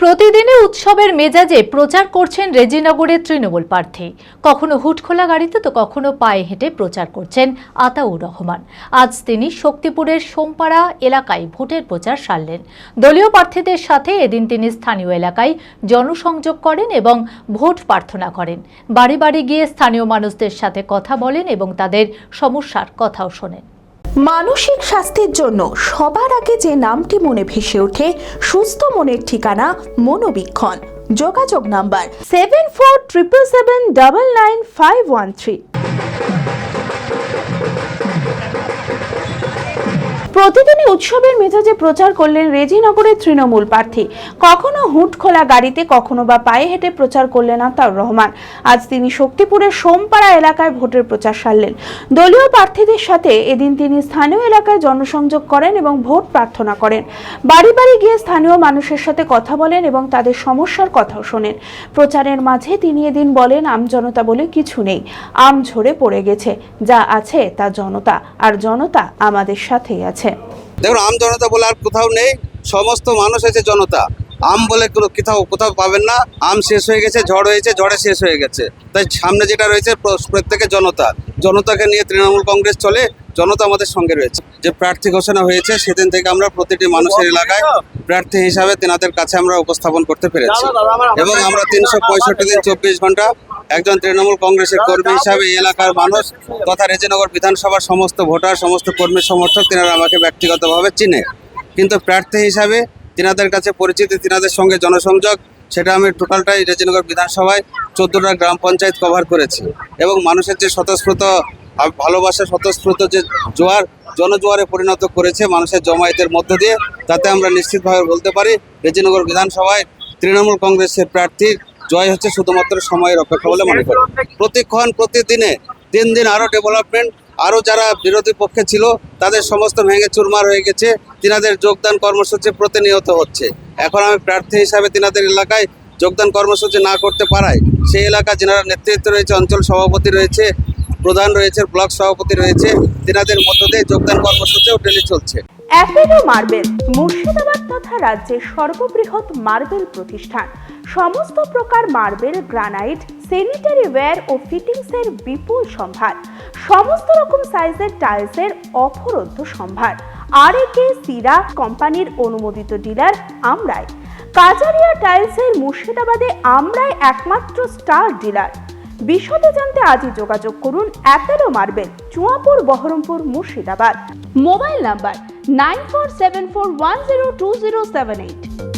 প্রতিদিনই উৎসবের মেজাজে প্রচার করছেন রেজিনগরের তৃণমূল প্রার্থী। কখনো হুটখোলা গাড়িতে তো কখনো পায়ে হেঁটে প্রচার করছেন আতাউর রহমান। আজ তিনি শক্তিপুরের সোমপাড়া এলাকায় ভোটের প্রচার সারলেন। দলীয় প্রার্থীদের সাথে এদিন তিনি স্থানীয় এলাকায় জনসংযোগ করেন এবং ভোট প্রার্থনা করেন। বাড়ি বাড়ি গিয়ে স্থানীয় মানুষদের সাথে কথা বলেন এবং তাদের সমস্যার কথাও শোনেন। মানসিক স্বাস্থ্যের জন্য সবার আগে যে নামটি মনে ভেসে ওঠে, সুস্থ মনের ঠিকানা মনোবীক্ষণ। যোগাযোগ নাম্বার 7477799513। প্রতিদিনই উৎসবের মেজাজে প্রচার করলেন রেজিনগরের তৃণমূল প্রার্থী। কখনো হুটখোলা গাড়িতে, কখনো বা পায়ে হেঁটে প্রচার করলেন আতাউর রহমান। আজ তিনি শক্তিপুরের সোমপাড়া এলাকায় ভোটের প্রচার সারলেন। দলীয় প্রার্থীদের সাথে এদিন তিনি স্থানীয় এলাকায় জনসংযোগ করেন এবং ভোট প্রার্থনা করেন। বাড়ি বাড়ি গিয়ে স্থানীয় মানুষের সাথে কথা বলেন এবং তাদের সমস্যার কথাও শোনেন। প্রচারের মাঝে তিনি এদিন বলেন, আমজনতা বলে কিছু নেই, আম ঝরে পড়ে গেছে, যা আছে তা জনতা, আর জনতা আমাদের সাথেই আছে। দেখুন, আম জনতা বলে আর কোথাও নেই, সমস্ত মানুষ আছে জনতা। আম বলে কোথাও পাবেন না। আম শেষ হয়ে গেছে, ঝড় হয়েছে, ঝড়ে শেষ হয়ে গেছে। তাই সামনে যেটা রয়েছে প্রত্যেকে জনতাকে নিয়ে তৃণমূল কংগ্রেস চলে। জনতা আমাদের সঙ্গে রয়েছে। যে প্রার্থী ঘোষণা হয়েছে সেদিন থেকে আমরা প্রতিটি মানুষের এলাকায় প্রার্থী হিসাবে তেনাদের কাছে আমরা উপস্থাপন করতে পেরেছি এবং আমরা 365 দিন 24 ঘন্টা একজন তৃণমূল কংগ্রেসের কর্মী হিসাবে এই এলাকার মানুষ তথা রেজিনগর বিধানসভার সমস্ত ভোটার, সমস্ত কর্মী সমর্থক তেনারা আমাকে ব্যক্তিগতভাবে চিনে। কিন্তু প্রার্থী হিসাবে তেনাদের কাছে পরিচিতি, তেনাদের সঙ্গে জনসংযোগ, সেটা আমি টোটালটাই রেজিনগর বিধানসভায় 14টা গ্রাম পঞ্চায়েত কভার করেছি এবং মানুষের যে স্বতঃস্ফূর্ত ভালোবাসা, স্বতঃস্ফূর্ত যে জনজোয়ারে পরিণত করেছে মানুষের জমায়েতের মধ্য দিয়ে, তাতে আমরা নিশ্চিতভাবে বলতে পারি রেজিনগর বিধানসভায় তৃণমূল কংগ্রেসের প্রার্থীর জয় হচ্ছে শুধুমাত্র সময়ের অপেক্ষা বলে মনে করি। প্রতিক্ষণ প্রতিদিনে দিন দিন আরও ডেভেলপমেন্ট, আরও যারা বিরোধী পক্ষে ছিল তাদের সমস্ত ভেঙে চুরমার হয়ে গেছে। তিনাদের যোগদান কর্মসূচি প্রতিনিয়ত হচ্ছে। এখন আমি প্রার্থী হিসাবে তিনাদের এলাকায় যোগদান কর্মসূচি না করতে পারায় সেই এলাকা যারা নেতৃত্ব রয়েছে, অঞ্চল সভাপতি রয়েছে, প্রধান রয়েছে, ব্লক সভাপতি রয়েছে, তিনাদের মধ্য দিয়ে যোগদান কর্মসূচিও ডেলি চলছে। অ্যাপেলো মার্বেল মুর্শিদাবাদ তথা রাজ্যের সর্ববৃহৎ মার্বেল প্রতিষ্ঠান। সমস্ত প্রকার মার্বেল, গ্রানাইট, স্যানিটারি ওয়্যার ও ফিটিংসের বিপুল সম্ভার। সমস্ত রকম সাইজের টাইলসের অফুরন্ত সম্ভার। আর.এ.কে সিরা কোম্পানির অনুমোদিত ডিলার আমরাই। কাজারিয়া টাইলসের মুর্শিদাবাদে আমরাই একমাত্র স্টার ডিলার। বিশদে জানতে আজই যোগাযোগ করুন Apollo marble, Chuapur, Baharampur, Murshidabad. Mobile number 9474102078।